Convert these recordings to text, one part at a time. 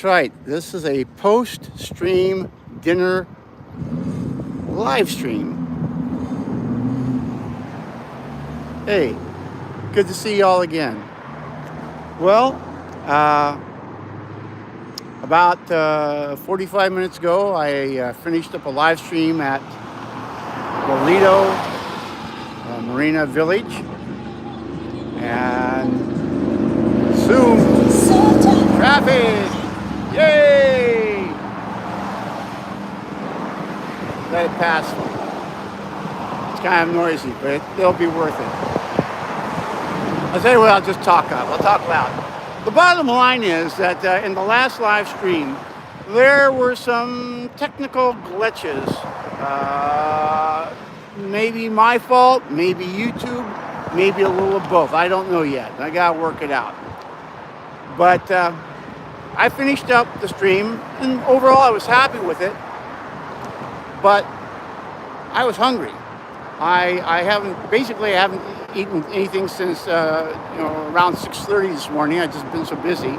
right. This is a post-stream dinner live stream. Hey, good to see y'all again. Well, about 45 minutes ago, I finished up a live stream at the Lido Marina Village, and soon traffic, yay! Let it pass. It's kind of noisy, but it'll be worth it. I'll tell you what, I'll just talk up. I'll talk loud. The bottom line is that in the last live stream, there were some technical glitches. Maybe my fault, maybe YouTube, maybe a little of both. I don't know yet. I gotta work it out. But I finished up the stream, and overall I was happy with it. But I was hungry. I haven't eaten anything since around 6:30 this morning. I've just been so busy,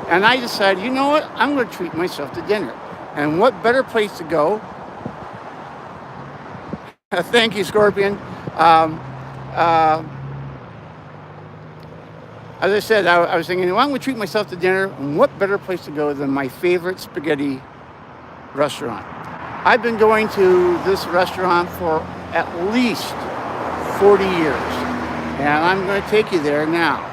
and I decided, you know what? I'm going to treat myself to dinner. And what better place to go? Thank you, Scorpion. As I said, I was thinking, well, I'm going to treat myself to dinner, and what better place to go than my favorite spaghetti restaurant? I've been going to this restaurant for at least 40 years, and I'm going to take you there now.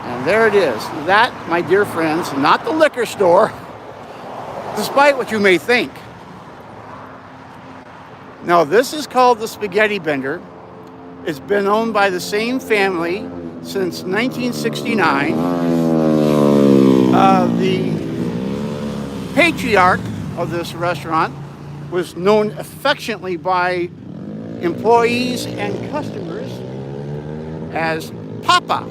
And there it is. That, my dear friends, not the liquor store, despite what you may think. No, this is called the Spaghetti Bender. It's been owned by the same family since 1969. The patriarch of this restaurant was known affectionately by employees and customers as Papa.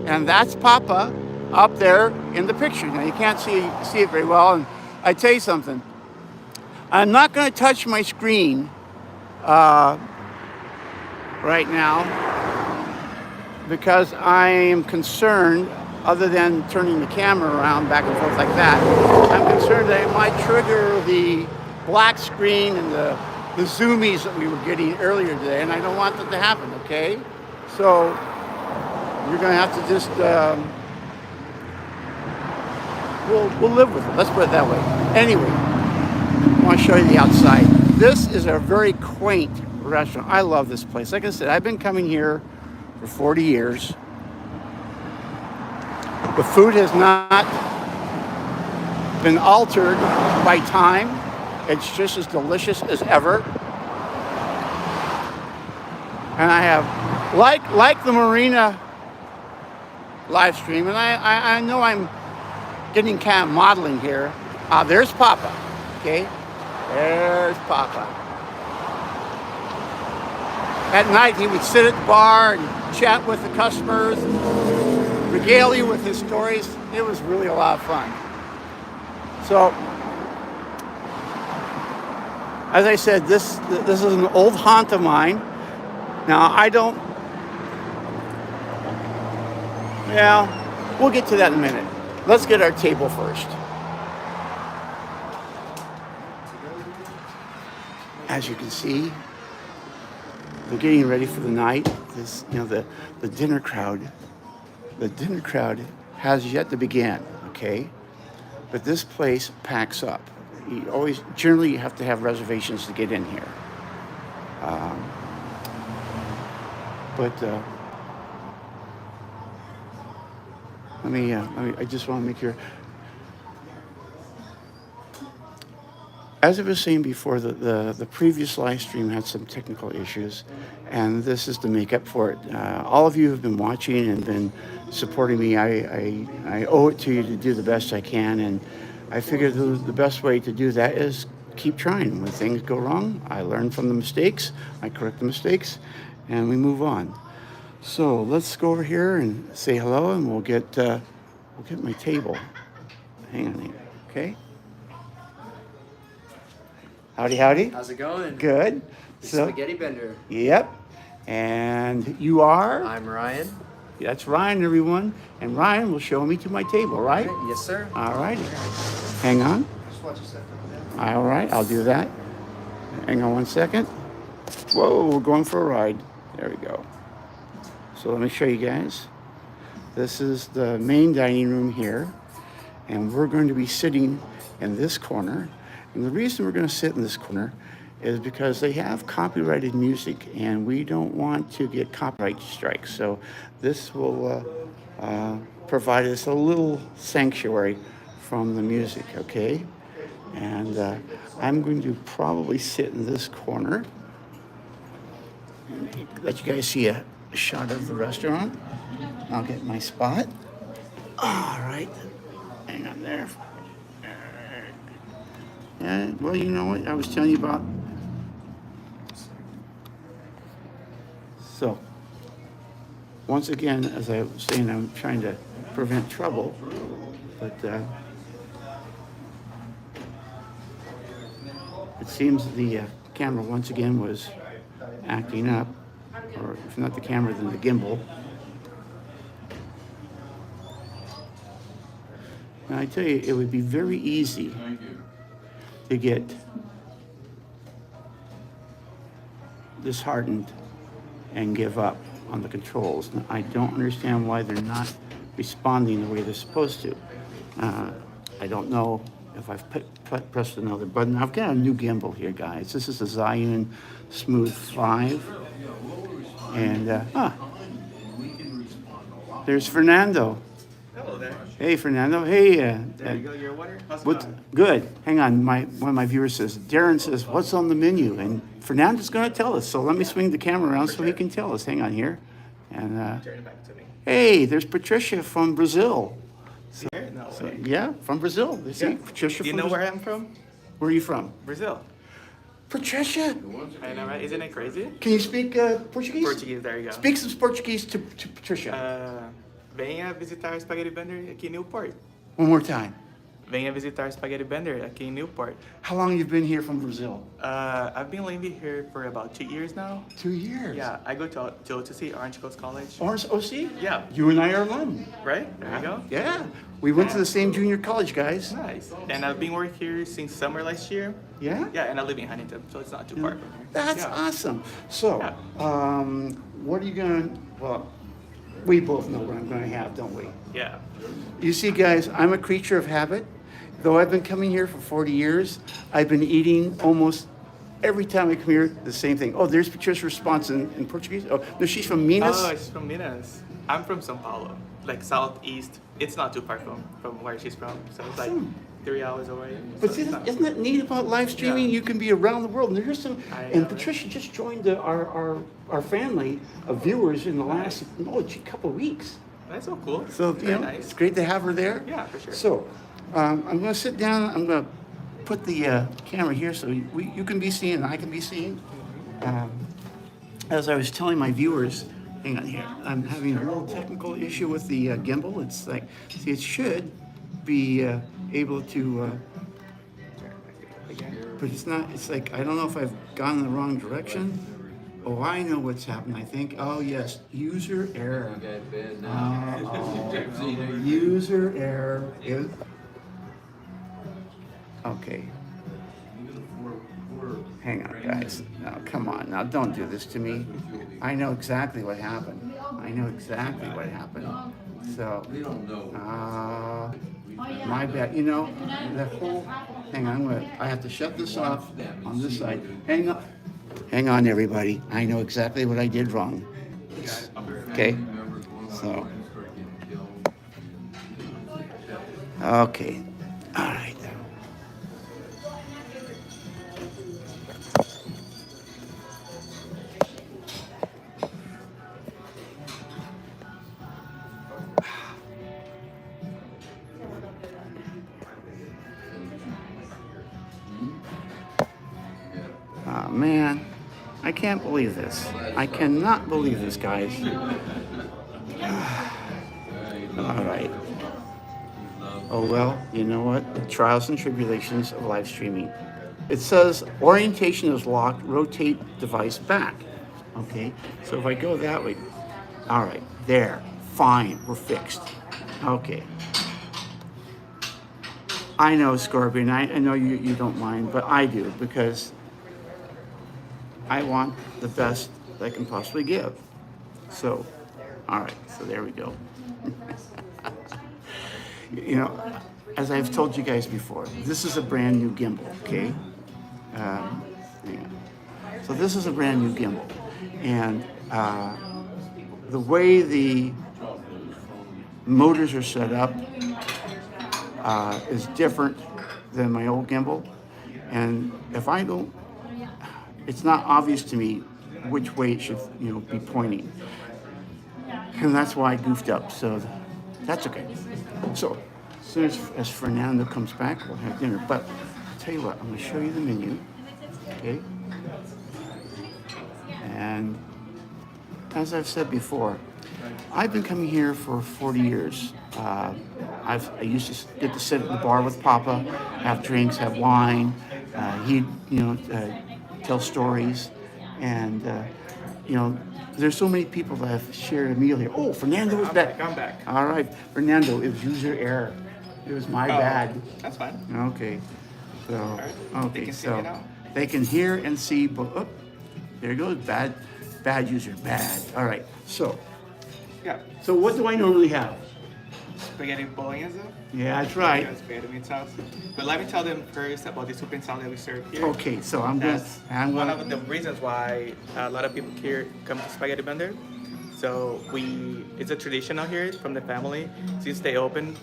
And that's Papa up there in the picture. Now you can't see it very well. And I tell you something, I'm not going to touch my screen right now because I am concerned, other than turning the camera around back and forth like that, I'm concerned that it might trigger the black screen and the zoomies that we were getting earlier today, and I don't want that to happen, okay? So you're going to have to just, we'll live with it. Let's put it that way. Anyway, I want to show you the outside. This is a very quaint restaurant. I love this place. Like I said, I've been coming here for 40 years. The food has not been altered by time. It's just as delicious as ever. And I have, like the Marina live stream, and I know I'm getting kind of modeling here. There's Papa, okay? There's Papa. At night, he would sit at the bar and chat with the customers, and regale you with his stories. It was really a lot of fun. So, as I said, this is an old haunt of mine. Now, we'll get to that in a minute. Let's get our table first. As you can see, they're getting ready for the night. The dinner crowd has yet to begin, okay? But this place packs up. Generally you have to have reservations to get in here. I just want to make sure. As I was saying before, the previous live stream had some technical issues, and this is to make up for it. All of you have been watching and been supporting me. I owe it to you to do the best I can, and I figured the best way to do that is keep trying. When things go wrong, I learn from the mistakes, I correct the mistakes, and we move on. So let's go over here and say hello, and we'll get my table. Hang on here, okay? Howdy, howdy. How's it going? Good. The Spaghetti Bender. Yep. And you are? I'm Ryan. That's Ryan, everyone. And Ryan will show me to my table, right? Yes, sir. All righty. Hang on. Just watch yourself. All right, I'll do that. Hang on one second. Whoa, we're going for a ride. There we go. So let me show you guys. This is the main dining room here. And we're going to be sitting in this corner. And the reason we're going to sit in this corner is because they have copyrighted music and we don't want to get copyright strikes. So this will provide us a little sanctuary from the music, okay? And I'm going to probably sit in this corner. Let you guys see a shot of the restaurant. I'll get my spot. All right. Hang on there. And, well, you know what I was telling you about? So, once again, as I was saying, I'm trying to prevent trouble, but it seems the camera once again was acting up, or if not the camera, then the gimbal. And I tell you, it would be very easy to get disheartened and give up on the controls. And I don't understand why they're not responding the way they're supposed to. I don't know if I've pressed another button. I've got a new gimbal here, guys. This is a Zhiyun Smooth 5. And, there's Fernando. Hello there. Hey, Fernando. Hey. There you go, your water. How's it What's going? good? Hang on. One of my viewers says, Darren says, what's on the menu? And Fernando's going to tell us. So let me swing the camera around so he can tell us. Hang on here. And Turn it back to me. hey, there's Patricia from Brazil. Here? No So, way. yeah, from Brazil. You see, Yeah. Patricia. Do you from know Brazil. where I'm from? Where are you from? Brazil. Patricia, I know, right? Isn't it crazy? can you speak Portuguese? Portuguese, there you go. Speak some Portuguese to Patricia. Venha visitar o Spaghetti Bender aqui em Newport. One more time. Venha visitar o Spaghetti Bender aqui em Newport. How long have you been here from Brazil? I've been living here for about 2 years now. 2 years. Yeah, I go to see Orange Coast College. Orange OC? Yeah. You and I are alum. Right? There you go. Yeah. We went to the same junior college, guys. Nice. And I've been working here since summer last year. Yeah? Yeah, and I live in Huntington, so it's not too far from here. That's Yeah. awesome. So, Yeah. what are you going to, well, we both know what I'm going to have, don't we? Yeah. You see, guys, I'm a creature of habit. Though I've been coming here for 40 years, I've been eating almost every time I come here the same thing. Oh, there's Patricia's response in Portuguese. Oh, no, she's from Minas. Oh, she's from Minas. I'm from São Paulo, like southeast. It's not too far from where she's from, so it's like Awesome. 3 hours away. But so see, it's not- isn't that neat about live streaming? Yeah. You can be around the world. And there's some, I and know. Patricia just joined our family of viewers in the last couple of weeks. That's so cool. So Very you know, nice. it's great to have her there. Yeah, for sure. So I'm going to sit down. I'm going to put the camera here so you can be seen and I can be seen. As I was telling my viewers, hang on here, I'm having a little technical issue with the gimbal. It's like, see, it should be able to, but it's not. It's like, I don't know if I've gone in the wrong direction. Oh, I know what's happened, I think. Oh, yes, user error. User error is, okay. Hang on, guys. Now, come on. Now, don't do this to me. I know exactly what happened. I know exactly what happened. So, my bad. You know, the whole, hang on, I have to shut this off on this side. Hang on. Hang on, everybody. I know exactly what I did wrong. Okay? So. Okay. All right. Oh, man. I can't believe this. I cannot believe this, guys. All right. Oh, well, you know what? The trials and tribulations of live streaming. It says orientation is locked, rotate device back. Okay, so if I go that way, all right, there. Fine, we're fixed. Okay. I know, Scorpion, I know you don't mind, but I do, because I want the best I can possibly give. So, all right, so there we go. You know, as I've told you guys before, this is a brand new gimbal, okay? Yeah. So this is a brand new gimbal. And the way the motors are set up is different than my old gimbal. And if I don't, it's not obvious to me which way it should, be pointing. And that's why I goofed up, so that's okay. So as soon as Fernando comes back, we'll have dinner. But I'll tell you what, I'm gonna show you the menu, okay? And as I've said before, I've been coming here for 40 years. I used to get to sit at the bar with Papa, have drinks, have wine. He'd, tell stories, and there's so many people that have shared a meal here. Oh, Fernando is back. I'm back. All right, Fernando, it was user error. It was my bad. That's fine. Okay, so Right. okay, They can see so me now. they can hear and see. But oh, there goes bad user, bad. All right, so Yeah. what do I normally have? Spaghetti bolognese. Yeah, that's right. Yeah, spaghetti meat sauce. But let me tell them first about the soup and salad that we serve here. Okay, so I'm That's one gonna. of the reasons why a lot of people here come to Spaghetti Bender. So it's a tradition out here from the family. Since they opened,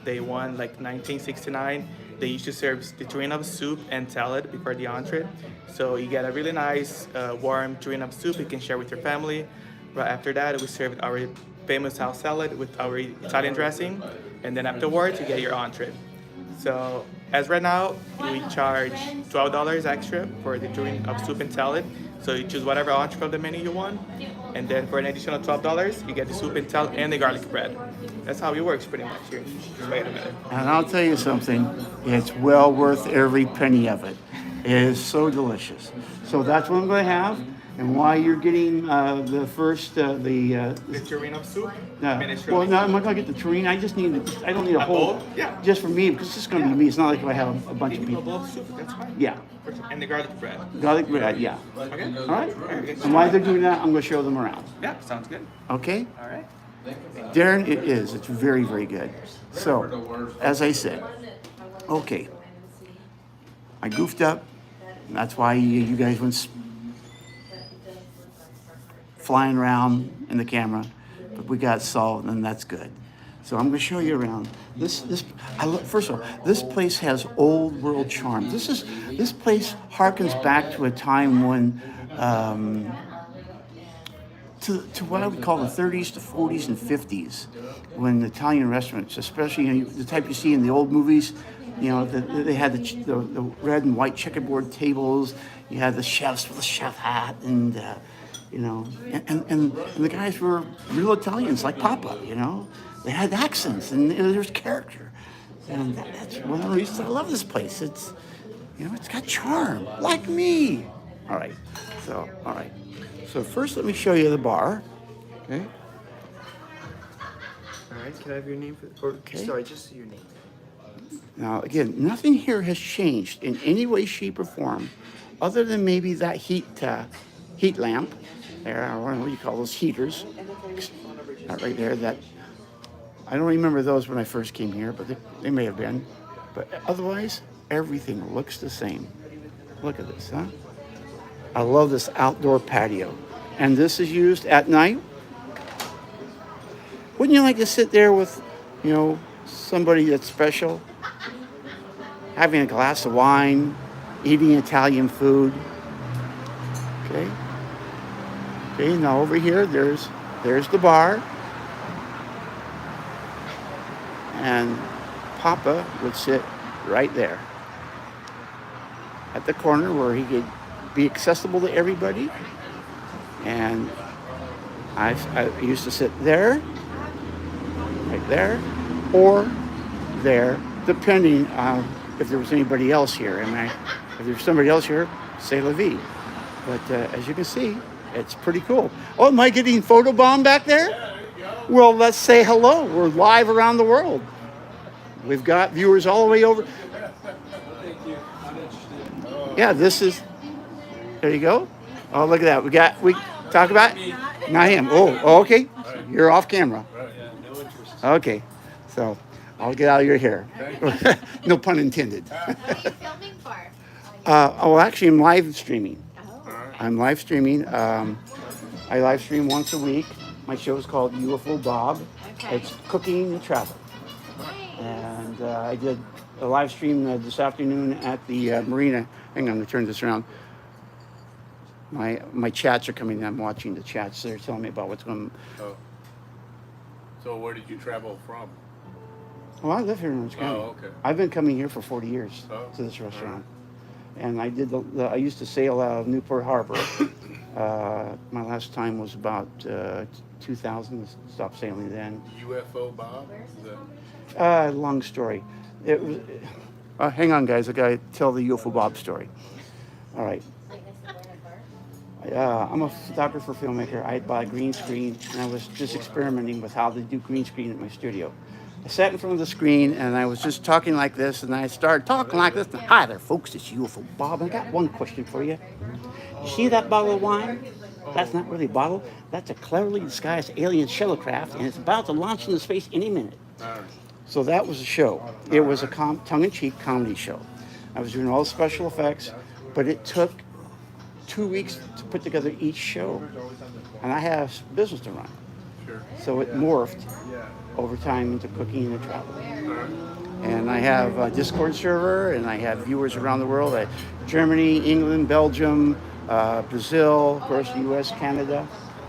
they won like 1969. They used to serve the tureen of soup and salad before the entree. So you get a really nice warm tureen of soup you can share with your family. Right after that, we serve our famous house salad with our Italian dressing. And then afterwards, you get your entree. So as right now, we charge $12 extra for the tureen of soup and salad. So you choose whatever entree from the menu you want. And then for an additional $12, you get the soup and salad and the garlic bread. That's how it works pretty much here. Wait a minute. And I'll tell you something, it's well worth every penny of it. It is so delicious. So that's what I'm going to have. And while you're getting the first, The tureen of soup. well, no, I'm not going to get the tureen. I just need, I don't need a whole, bowl? Yeah. just for me, because this is going to be me. It's not like if I have a bunch of Give me a people. bowl of soup, that's fine. Yeah, And the garlic bread. garlic bread, yeah. Okay? All right? Alright, And while they're doing that, I'm going to show them around. Yeah, sounds good. Okay? All right. Darren, it is. It's very, very good. So, as I said, okay, I goofed up. That's why you guys went flying around in the camera, but we got solved, and that's good. So I'm going to show you around. First of all, this place has old world charm. This place harkens back to a time when. To what I would call the 30s to 40s and 50s, when Italian restaurants, especially the type you see in the old movies, they had the red and white checkerboard tables. You had the chefs with a chef hat, and and the guys were real Italians like Papa. They had accents and there's character, and that's one of the reasons I love this place. It's it's got charm, like me. All right, So first, let me show you the bar. Okay. All right, can I have your name? Okay. Sorry, just your name. Now, again, nothing here has changed in any way, shape, or form, other than maybe that heat lamp there. I don't know what you call those heaters. That right there. That I don't remember those when I first came here, but they may have been. But otherwise, everything looks the same. Look at this, huh? I love this outdoor patio. And this is used at night. Wouldn't you like to sit there with, somebody that's special? Having a glass of wine, eating Italian food. Okay. Okay, now over here, there's the bar. And Papa would sit right there at the corner where he could be accessible to everybody. And I used to sit there, right there, or there, depending on if there was anybody else here. And if there's somebody else here, c'est la vie. But as you can see, it's pretty cool. Oh, am I getting photobombed back there? Well, let's say hello. We're live around the world. We've got viewers all the way over. Yeah, this is. There you go. Oh, look at that. We talk about not him. Oh, okay. You're off camera. Okay, so I'll get out of your hair. No pun intended. What are you filming for? Oh, actually, I'm live streaming. I'm live streaming. I live stream once a week. My show is called UFO Daub. Okay. It's cooking and travel. And I did a live stream this afternoon at the marina. Hang on, let me turn this around. My chats are coming in. I'm watching the chats. They're telling me about what's going on. Oh. So where did you travel from? Well, I live here in Orange County. Oh, okay. I've been coming here for 40 years to this restaurant. And I did I used to sail out of Newport Harbor. My last time was about 2000. Stopped sailing then. UFO Bob? Is that... Long story. It was. Hang on, guys. I gotta tell the UFO Bob story. All right. I'm a photographer, filmmaker. I had bought a green screen, and I was just experimenting with how to do green screen at my studio. I sat in front of the screen, and I was just talking like this, and I started talking like this. And, hi there, folks. It's UFO Bob. I got one question for you. You see that bottle of wine? That's not really a bottle. That's a cleverly disguised alien shuttlecraft, and it's about to launch into space any minute. So that was a show. It was a tongue-in-cheek comedy show. I was doing all the special effects, but it took 2 weeks to put together each show, and I have business to run. Sure. So it morphed over time into cooking and travel. And I have a Discord server, and I have viewers around the world. Germany, England, Belgium, Brazil, of course, U.S., Canada.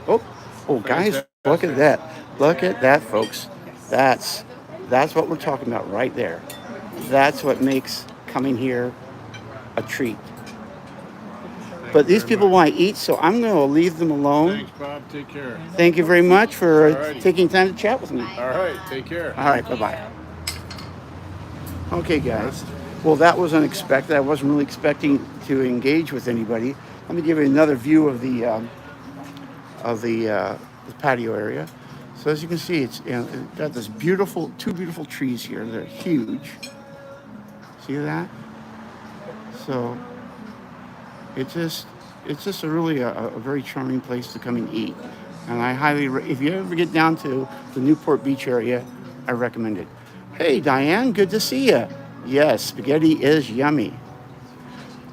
Oh, guys, look at that. Look at that, folks. That's what we're talking about right there. That's what makes coming here a treat. But these people want to eat, so I'm going to leave them alone. Thanks, Bob. Take care. Thank you very much for taking time to chat with me. All right. Take care. All right, bye-bye. Okay, guys. Well, that was unexpected. I wasn't really expecting to engage with anybody. Let me give you another view of the patio area. So as you can see, it's got this two beautiful trees here. They're huge. See that? So it's just a really a very charming place to come and eat. And I highly, if you ever get down to the Newport Beach area, I recommend it. Hey, Dianne, good to see you. Yes, spaghetti is yummy.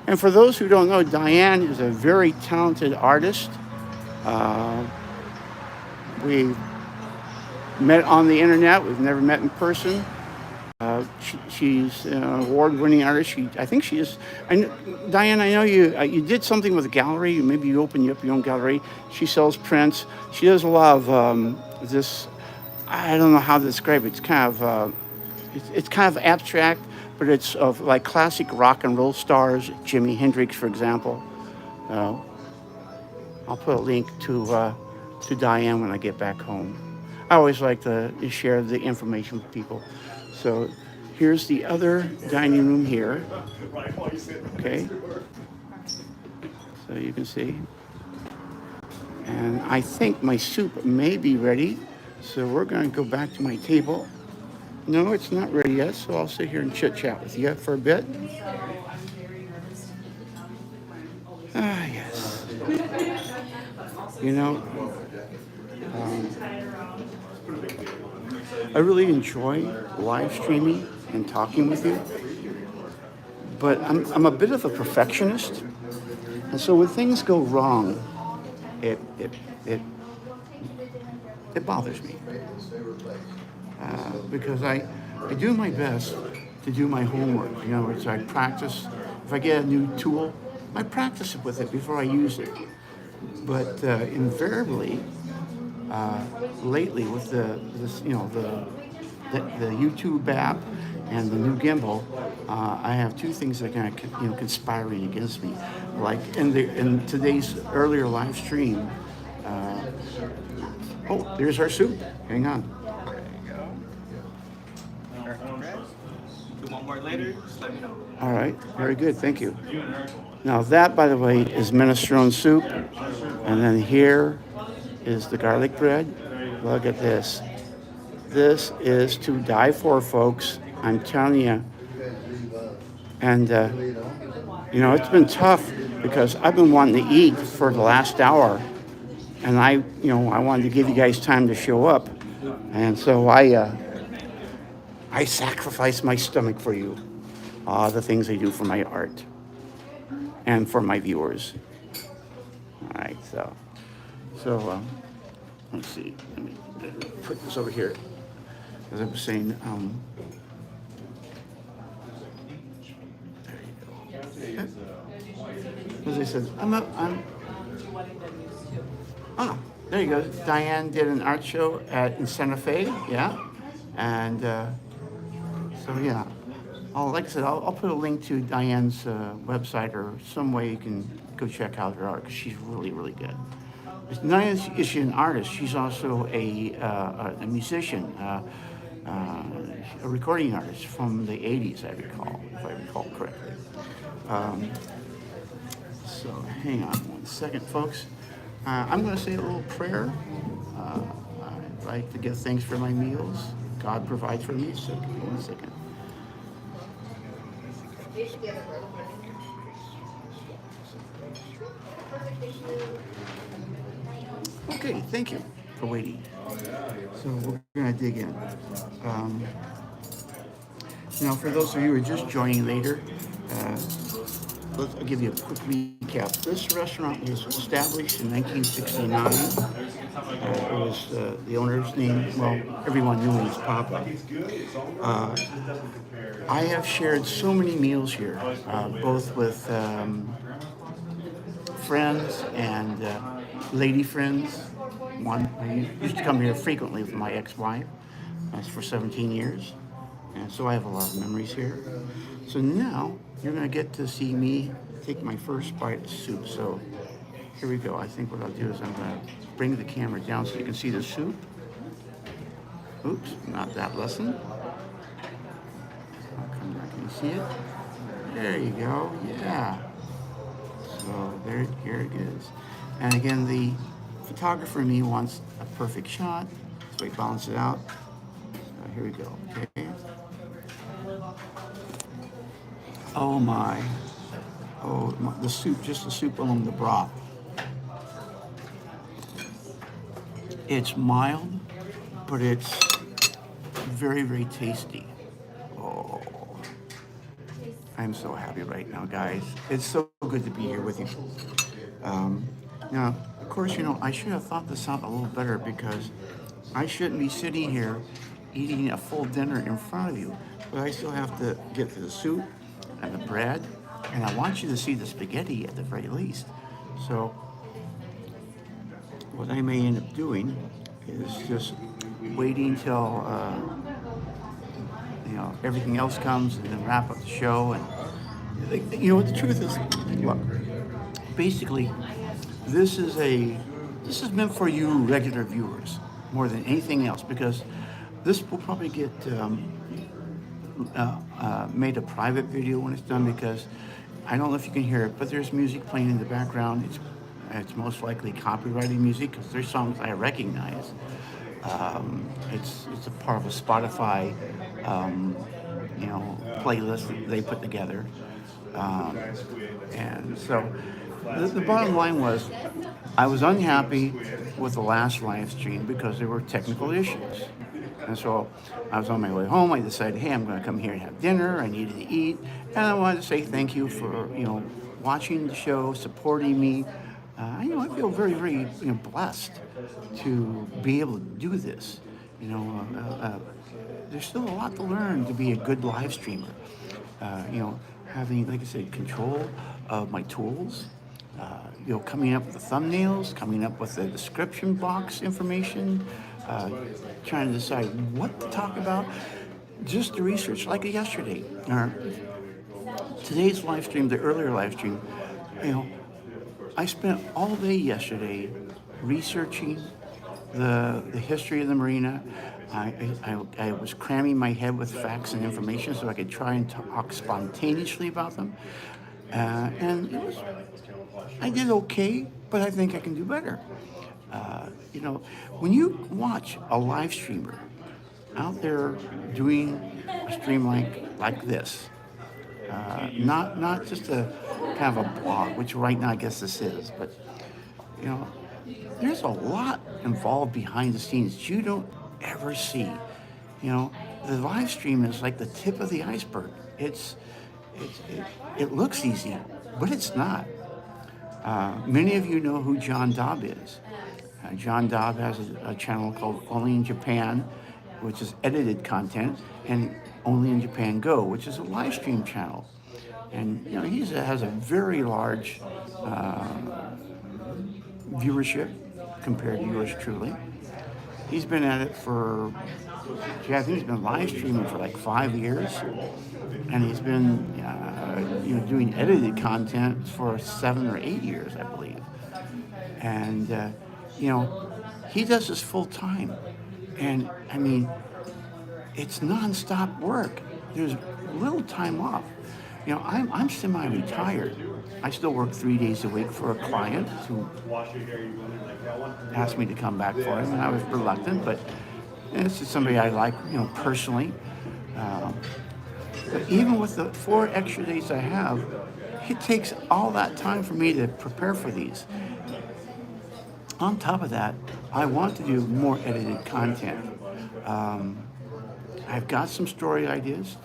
And for those who don't know, Dianne is a very talented artist. We met on the internet. We've never met in person. She's an award-winning artist. I think she is. Dianne, I know you did something with a gallery. Maybe you opened up your own gallery. She sells prints. She does a lot of this. I don't know how to describe it. It's kind of abstract, but it's of like classic rock and roll stars, Jimi Hendrix, for example. I'll put a link to Dianne when I get back home. I always like to share the information with people. So here's the other dining room here. Okay. So you can see. And I think my soup may be ready. So we're going to go back to my table. No, it's not ready yet, so I'll sit here and chit-chat with you for a bit. Ah, yes. You know, I really enjoy live streaming and talking with you, but I'm a bit of a perfectionist, and so when things go wrong, it bothers me because I do my best to do my homework. You know, I practice. If I get a new tool, I practice with it before I use it. But invariably, lately with the YouTube app and the new gimbal, I have two things that are kind of conspiring against me. Like in today's earlier live stream. Oh, there's our soup. Hang on. There you go. If you want more later, just let me know. All right, very good. Thank you. Now that, by the way, is minestrone soup, and then here is the garlic bread. Look at this. This is to die for, folks. I'm telling you. And, it's been tough because I've been wanting to eat for the last hour. And I wanted to give you guys time to show up. And so I sacrifice my stomach for you. All the things I do for my art and for my viewers. All right, so let's see. Let me put this over here. As I was saying, there you go. As I said, there you go. Dianne did an art show in Santa Fe, yeah, and so yeah. Like I said, I'll put a link to Diane's website or some way you can go check out her art because she's really, really good. Not only is she an artist, she's also a musician, a recording artist from the 80s, I recall, if I recall correctly. So hang on one second, folks. I'm going to say a little prayer. I'd like to give thanks for my meals. God provides for me, so give me 1 second. Okay, thank you for waiting. So we're going to dig in. Now, for those of you who are just joining later, I'll give you a quick recap. This restaurant was established in 1969. It was the owner's name, well, everyone knew him as Papa. I have shared so many meals here, both with friends and lady friends. I used to come here frequently with my ex-wife. That's for 17 years. And so I have a lot of memories here. So now you're going to get to see me take my first bite of soup. So here we go. I think what I'll do is I'm going to bring the camera down so you can see the soup. Oops, not that lesson. I'll come back and see it. There you go. Yeah. So here it is. And again, the photographer in me wants a perfect shot. So we balance it out. So here we go. Okay. Oh my. The soup, just the soup alone, the broth. It's mild, but it's very, very tasty. Oh, I'm so happy right now, guys. It's so good to be here with you. Now, of course, I should have thought this out a little better because I shouldn't be sitting here eating a full dinner in front of you, but I still have to get to the soup and the bread, and I want you to see the spaghetti at the very least. So what I may end up doing is just waiting till everything else comes and then wrap up the show. And what the truth is, look, basically this is meant for you regular viewers more than anything else, because this will probably get made a private video when it's done, because I don't know if you can hear it, but there's music playing in the background. It's most likely copyrighted music because there's songs I recognize. It's a part of a Spotify, playlist that they put together. And so the bottom line was, I was unhappy with the last live stream because there were technical issues. And so I was on my way home. I decided, hey, I'm going to come here and have dinner. I needed to eat. And I wanted to say thank you for, watching the show, supporting me. I feel very, very, blessed to be able to do this. There's still a lot to learn to be a good live streamer. Having, like I said, control of my tools. Coming up with the thumbnails, coming up with the description box information, trying to decide what to talk about. Just the research, like yesterday, or today's live stream, the earlier live stream, I spent all day yesterday researching the history of the marina. I was cramming my head with facts and information so I could try and talk spontaneously about them. And I did okay, but I think I can do better. You know, when you watch a live streamer out there doing a stream like this, not just a kind of a blog, which right now I guess this is, but you know, there's a lot involved behind the scenes that you don't ever see. You know, the live stream is like the tip of the iceberg. It looks easy, but it's not. Many of you know who John Daub is. John Daub has a channel called Only in Japan, which is edited content, and Only in Japan Go, which is a live stream channel. And you know, has a very large viewership compared to yours truly. He's been at it for, I think he's been live streaming for like 5 years, and he's been doing edited content for 7 or 8 years, I believe. And he does this full time, and I mean, it's nonstop work. There's little time off. You know, I'm semi-retired. I still work 3 days a week for a client who asked me to come back for him, and I was reluctant, but it's just somebody I like, personally. But even with the 4 extra days I have, it takes all that time for me to prepare for these. On top of that, I want to do more edited content. I've got some story ideas,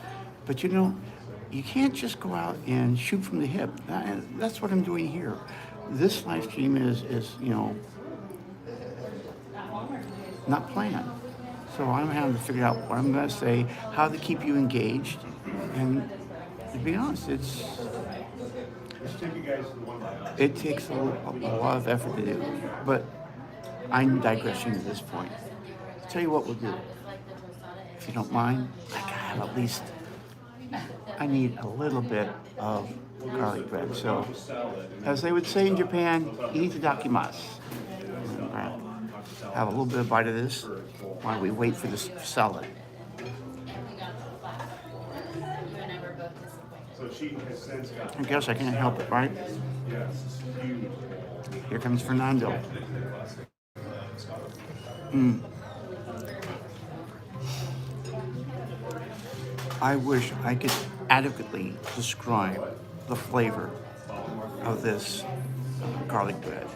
but you can't just go out and shoot from the hip. That's what I'm doing here. This live stream is not planned. So I'm having to figure out what I'm going to say, how to keep you engaged, and to be honest, it takes a lot of effort to do. But I'm digressing at this point. I'll tell you what we'll do. If you don't mind, I gotta have at least, I need a little bit of garlic bread. So, as they would say in Japan, itadakimasu. Have a little bit of bite of this while we wait for this salad. I guess I can't help it, right? Here comes Fernando. I wish I could adequately describe the flavor of this garlic bread.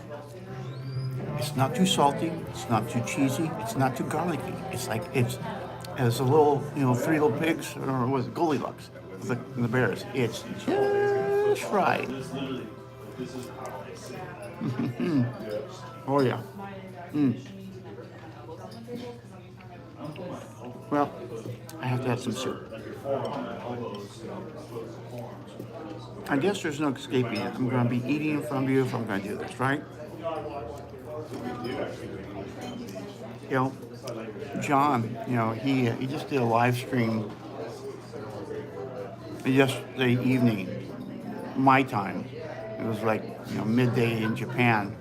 It's not too salty, it's not too cheesy, it's not too garlicky. It's like it's as a little, 3 Little Pigs, or was it Goldilocks, the bears. It's just right. Oh yeah. Well, I have to have some soup. I guess there's no escaping it. I'm going to be eating in front of you if I'm going to do this, right? John, he just did a live stream yesterday evening, my time. It was like, midday in Japan.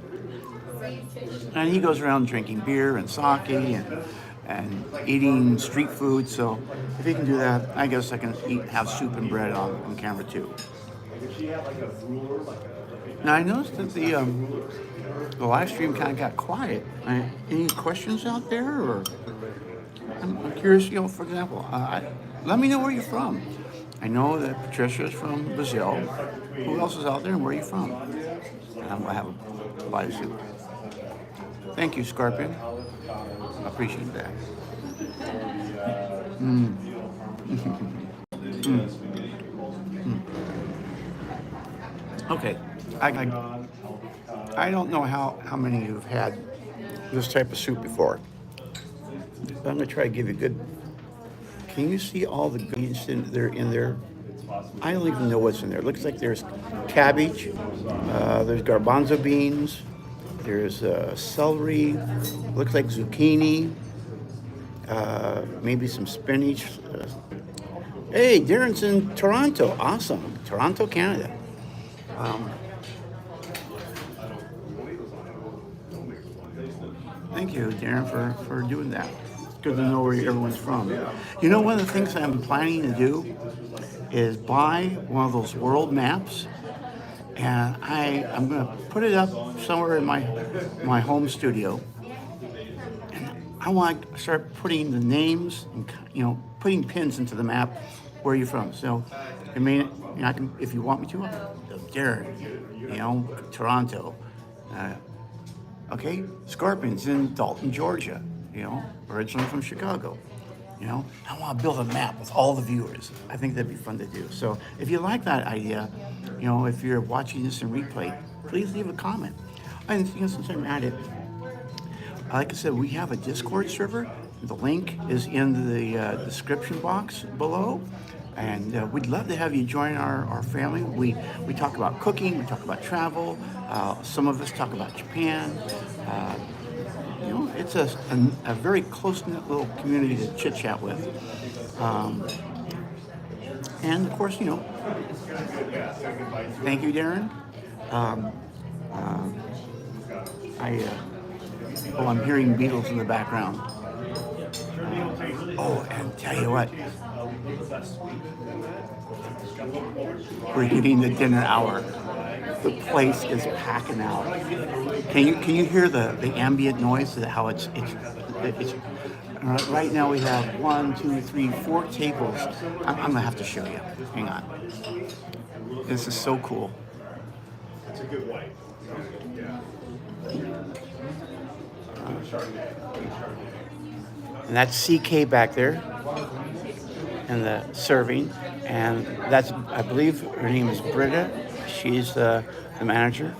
And he goes around drinking beer and sake and eating street food. So if he can do that, I guess I can have soup and bread on camera too. Now I noticed that the live stream kind of got quiet. Any questions out there? Or I'm curious, for example, let me know where you're from. I know that Patricia is from Brazil. Who else is out there, and where are you from? And I'm gonna have a bite of soup. Thank you, Scorpion. I appreciate that. Okay, I don't know how many of you have had this type of soup before, but I'm gonna try to give you a good. Can you see all the ingredients in there? I don't even know what's in there. It looks like there's cabbage, there's garbanzo beans, there's celery, looks like zucchini, maybe some spinach. Hey, Darren's in Toronto. Awesome. Toronto, Canada. Thank you, Darren, for doing that. It's good to know where everyone's from. One of the things I'm planning to do is buy one of those world maps and I'm going to put it up somewhere in my home studio. I want to start putting the names and putting pins into the map where you're from. So, I mean, I can, if you want me to, Darren, Toronto, okay, Scorpions in Dalton, Georgia, originally from Chicago. I want to build a map with all the viewers. I think that'd be fun to do. So, if you like that idea, if you're watching this in replay, please leave a comment. And since I'm at it. Like I said, we have a Discord server. The link is in the description box below. And we'd love to have you join our family. We talk about cooking, we talk about travel. Some of us talk about Japan. It's a very close-knit little community to chit-chat with. And of course, thank you, Darren. I'm hearing Beatles in the background. And tell you what, we're hitting the dinner hour. The place is packing out. Can you hear the ambient noise? How it's right now we have 1, 2, 3, 4 tables. I'm gonna have to show you. Hang on. This is so cool. It's a good white. And that's CK back there, and the serving, and that's, I believe her name is Britta. She's the manager.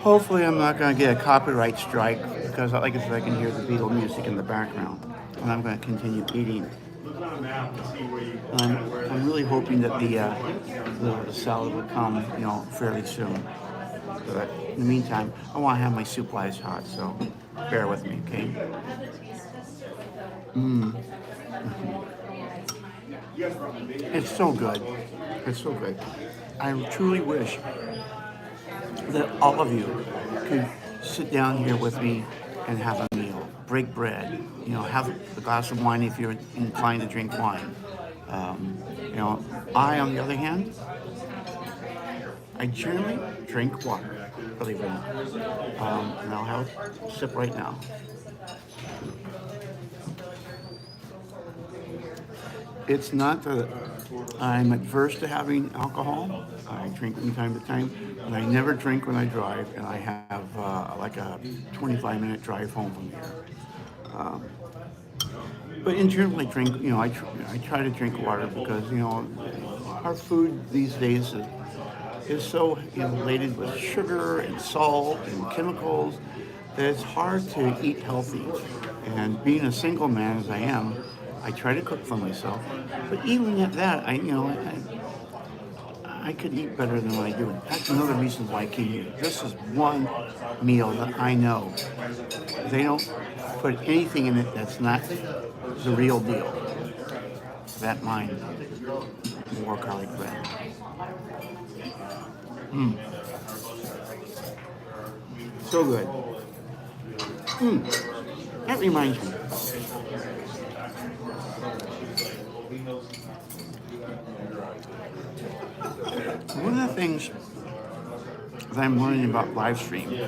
Hopefully I'm not going to get a copyright strike because like I said, I can hear the Beatle music in the background, and I'm going to continue eating. I'm really hoping that the salad will come, fairly soon. But in the meantime, I want to have my soup while it's hot, so bear with me, okay? It's so good. It's so good. I truly wish that all of you could sit down here with me and have a meal, break bread, have a glass of wine if you're inclined to drink wine. I, on the other hand, I generally drink water, believe it or not. And I'll have a sip right now. It's not that I'm adverse to having alcohol. I drink from time to time, but I never drink when I drive, and I have like a 25-minute drive home from here. But in general, I drink, I try to drink water because, our food these days is so laden with sugar and salt and chemicals that it's hard to eat healthy. And being a single man as I am, I try to cook for myself. But even at that, I could eat better than what I do. That's another reason why I came here. This is one meal that I know they don't put anything in it that's not the real deal. That mine, more garlic bread. So good. That reminds me. One of the things that I'm learning about live streaming,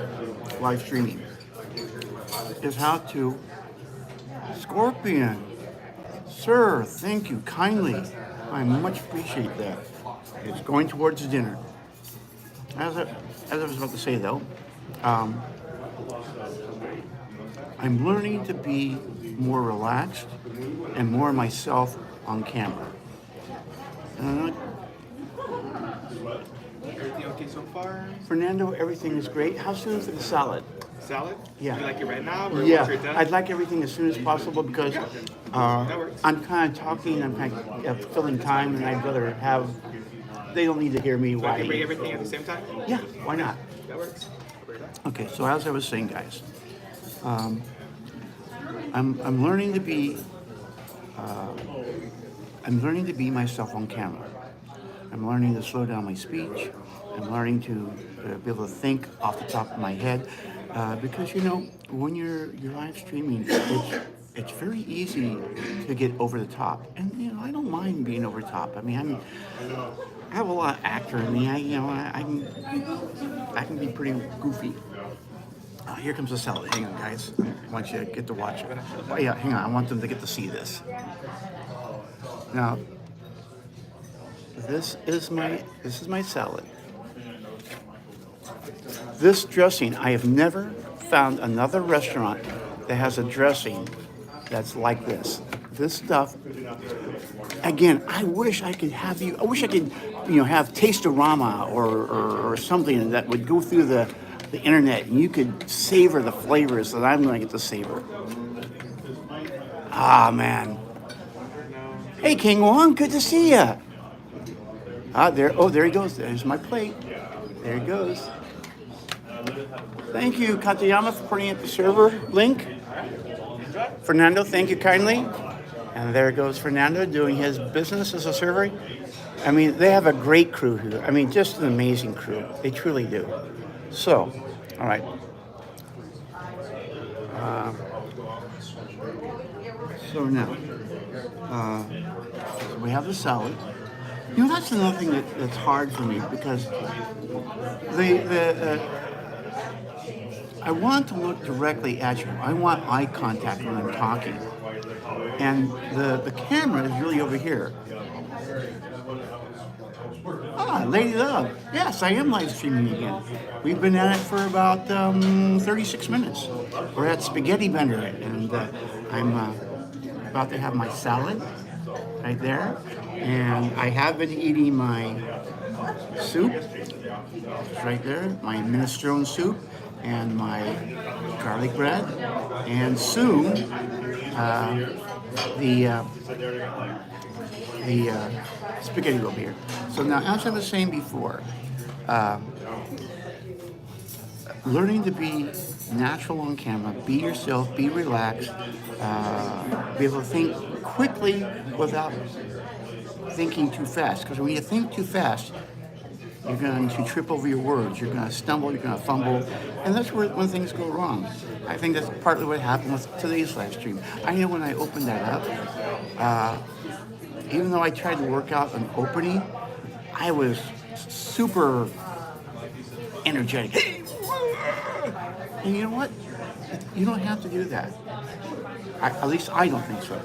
is how to Scorpion. Sir, thank you kindly. I much appreciate that. It's going towards dinner. As I was about to say though, I'm learning to be more relaxed and more myself on camera. Everything okay so far? Fernando, everything is great. How soon is the salad? Salad? Yeah. You like it right now or Yeah, once you're done? I'd like everything as soon as possible because that works. I'm kind of talking, I'm kind of filling time, and I'd rather have, they don't need to hear me So I why. can bring everything at the same time? Yeah, why not? That works. I'll bring that. Okay, so as I was saying, guys, I'm learning to be myself on camera. I'm learning to slow down my speech. I'm learning to be able to think off the top of my head because when you're live streaming, it's very easy to get over the top, and I don't mind being over the top. I mean, I have a lot of actor in me. I can be pretty goofy. Here comes the salad. Hang on, guys. I want you to get to watch it. Oh, yeah, hang on. I want them to get to see this. Now, this is my salad. This dressing, I have never found another restaurant that has a dressing that's like this. This stuff, again, I wish I could have Taste-O-Rama or something that would go through the internet and you could savor the flavors that I'm going to get to savor. Ah, man. Hey, King Wong, good to see ya. There he goes. There's my plate. There he goes. Thank you, Katayama, for putting up the server link. Fernando, thank you kindly. And there goes Fernando doing his business as a server. I mean, they have a great crew here. I mean, just an amazing crew. They truly do. So, all right. So now, we have the salad. That's another thing that's hard for me because I want to look directly at you. I want eye contact when I'm talking. And the camera is really over here. Lady Love. Yes, I am live streaming again. We've been at it for about 36 minutes. We're at Spaghetti Bender, and I'm about to have my salad right there. And I have been eating my soup. It's right there, my minestrone soup and my garlic bread. And soon, the spaghetti will be here. So now, as I was saying before, learning to be natural on camera, be yourself, be relaxed, be able to think quickly without thinking too fast. Because when you think too fast, you're going to trip over your words, you're going to stumble, you're going to fumble, and that's when things go wrong. I think that's partly what happened with today's live stream. I know when I opened that up, even though I tried to work out an opening, I was super energetic. And you know what? You don't have to do that. At least I don't think so.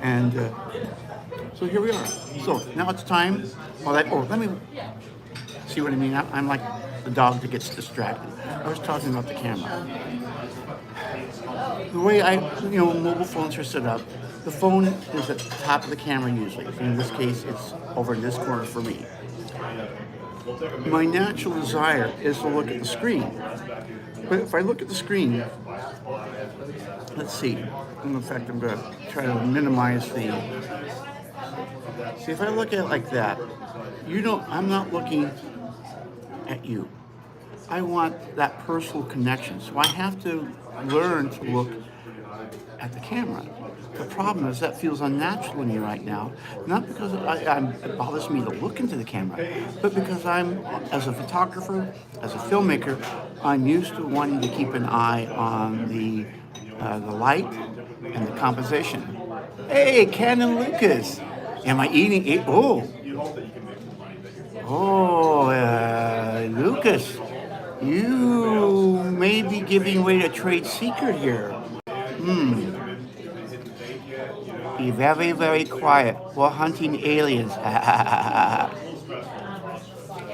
And so here we are. So now it's time. Let me see what I mean. I'm like the dog that gets distracted. I was talking about the camera. The way mobile phones are set up, the phone is at the top of the camera usually. In this case, it's over in this corner for me. My natural desire is to look at the screen. But if I look at the screen, let's see. In fact, I'm going to try to minimize the... See, if I look at it like that, I'm not looking at you. I want that personal connection. So I have to learn to look at the camera. The problem is that feels unnatural in me right now, not because it bothers me to look into the camera, but because as a photographer, as a filmmaker, I'm used to wanting to keep an eye on the light and the composition. Hey, Ken and Lucas, am I eating it? Lucas, you may be giving away a trade secret here. Be very, very quiet. We're hunting aliens.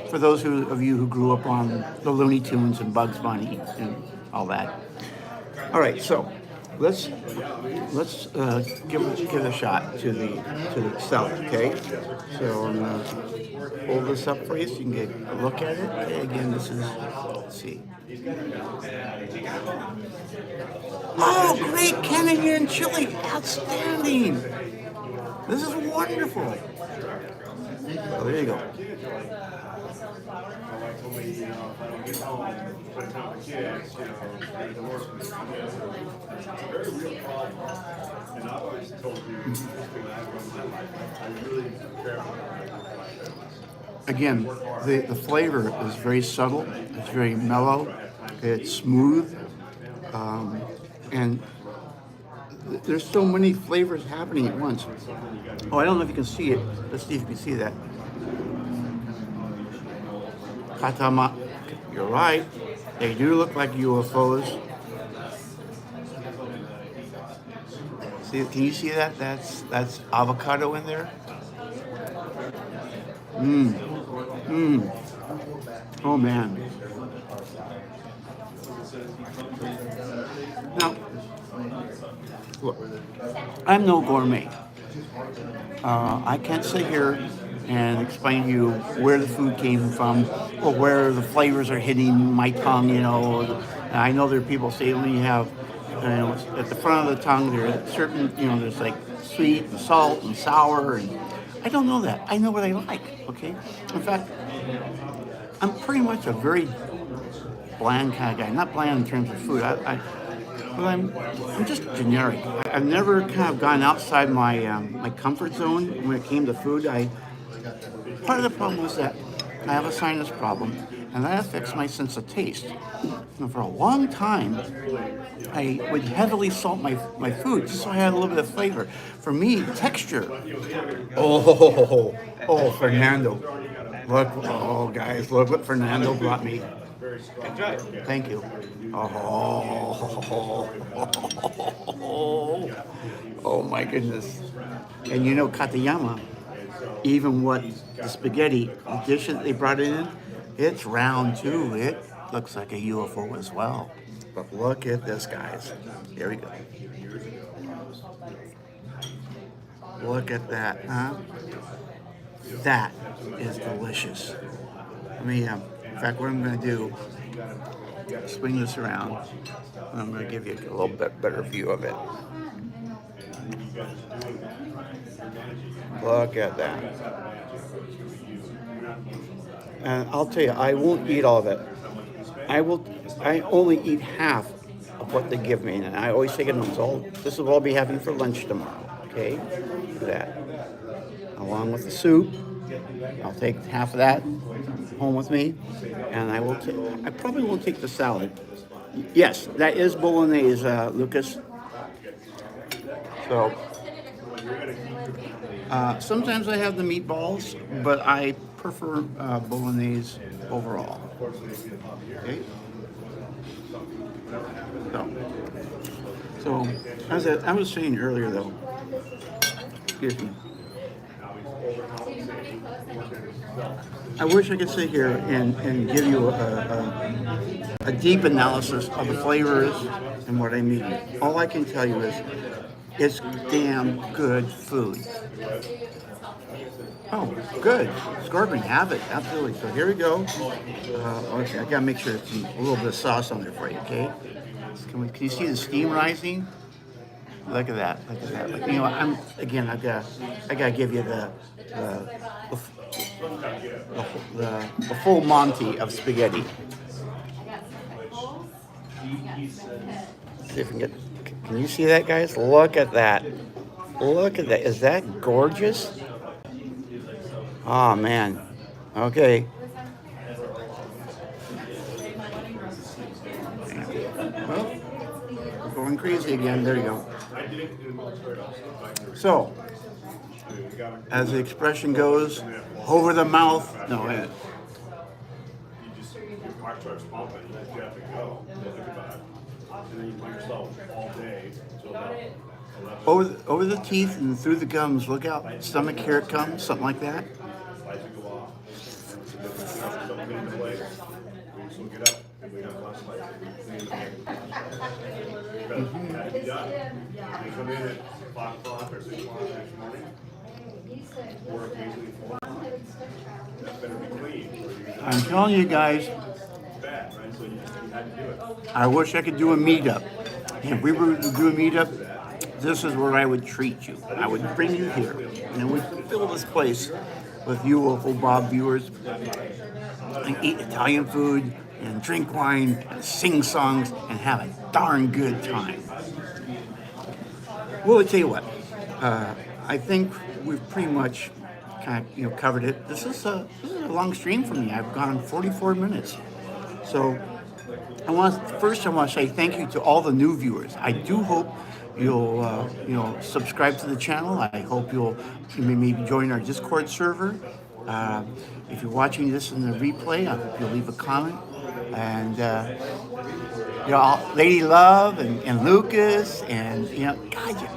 For those of you who grew up on the Looney Tunes and Bugs Bunny and all that. All right, so let's give a shot to the salad. Okay, so I'm gonna hold this up for you so you can get a look at it. Okay, again, this is, let's see. Oh, great, Canadian chili, outstanding. This is wonderful. Oh, there you go. Again, the flavor is very subtle. It's very mellow. It's smooth, and there's so many flavors happening at once. Oh, I don't know if you can see it. Let's see if you can see that. Katama, you're right. They do look like UFOs. See, can you see that? That's avocado in there. Oh man. Now, look, I'm no gourmet. I can't sit here and explain to you where the food came from or where the flavors are hitting my tongue, you know. And I know there are people say when you have, you know, at the front of the tongue, there are certain, you know, there's like sweet and salt and sour. And I don't know that. I know what I like, okay? In fact, I'm pretty much a very bland kind of guy. Not bland in terms of food. But I'm just generic. I've never kind of gone outside my comfort zone when it came to food. Part of the problem was that I have a sinus problem, and that affects my sense of taste. And for a long time, I would heavily salt my food just so I had a little bit of flavor. For me, texture. Oh, Fernando. Look, oh guys, look what Fernando brought me. Thank you. Oh, oh my goodness. And you know, Katayama, even what the spaghetti dish that they brought in, it's round too. It looks like a UFO as well. But look at this, guys. Here we go. Look at that, huh? That is delicious. In fact, what I'm going to do, swing this around, and I'm going to give you a little bit better view of it. Look at that. And I'll tell you, I won't eat all of it. I only eat half of what they give me, and I always take it home. This is what I'll be having for lunch tomorrow. Okay, do that. Along with the soup, I'll take half of that home with me, and I probably won't take the salad. Yes, that is bolognese, Lucas. So sometimes I have the meatballs, but I prefer bolognese overall. Okay. So as I was saying earlier, though, excuse me. I wish I could sit here and give you a deep analysis of the flavors and what I'm eating. All I can tell you is it's damn good food. Oh, good. Scorpion, have it. Absolutely. So here we go. Okay, I gotta make sure it's a little bit of sauce on there for you, okay? Can you see the steam rising? Look at that. Look at that. Like, you know, I gotta give you the full Monty of spaghetti. See if we can get. Can you see that, guys? Look at that. Look at that. Is that gorgeous? Oh man. Okay. Well, we're going crazy again. There you go. So, as the expression goes, over the mouth. No, wait. Over the teeth and through the gums. Look out. Stomach, here it comes. Something like that. I'm telling you guys, I wish I could do a meetup. If we were to do a meetup, this is where I would treat you. I would bring you here, and we'd fill this place with you local Bob viewers and eat Italian food and drink wine and sing songs and have a darn good time. Well, I tell you what, I think we've pretty much kind of covered it. This is a long stream for me. I've gone 44 minutes. So I want to say thank you to all the new viewers. I do hope you'll subscribe to the channel. I hope you'll maybe join our Discord server. Uh, if you're watching this in the replay, I hope you'll leave a comment. And Lady Love and Lucas and God,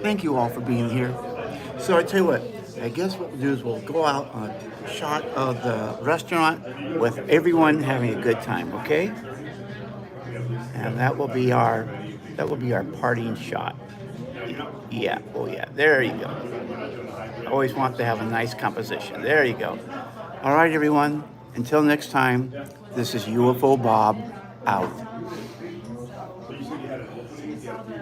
thank you all for being here. So I tell you what, I guess what we'll do is we'll go out on a shot of the restaurant with everyone having a good time, okay? And that will be our parting shot. Yeah, oh yeah, there you go. I always want to have a nice composition. There you go. All right, everyone. Until next time, this is UFO Bob out.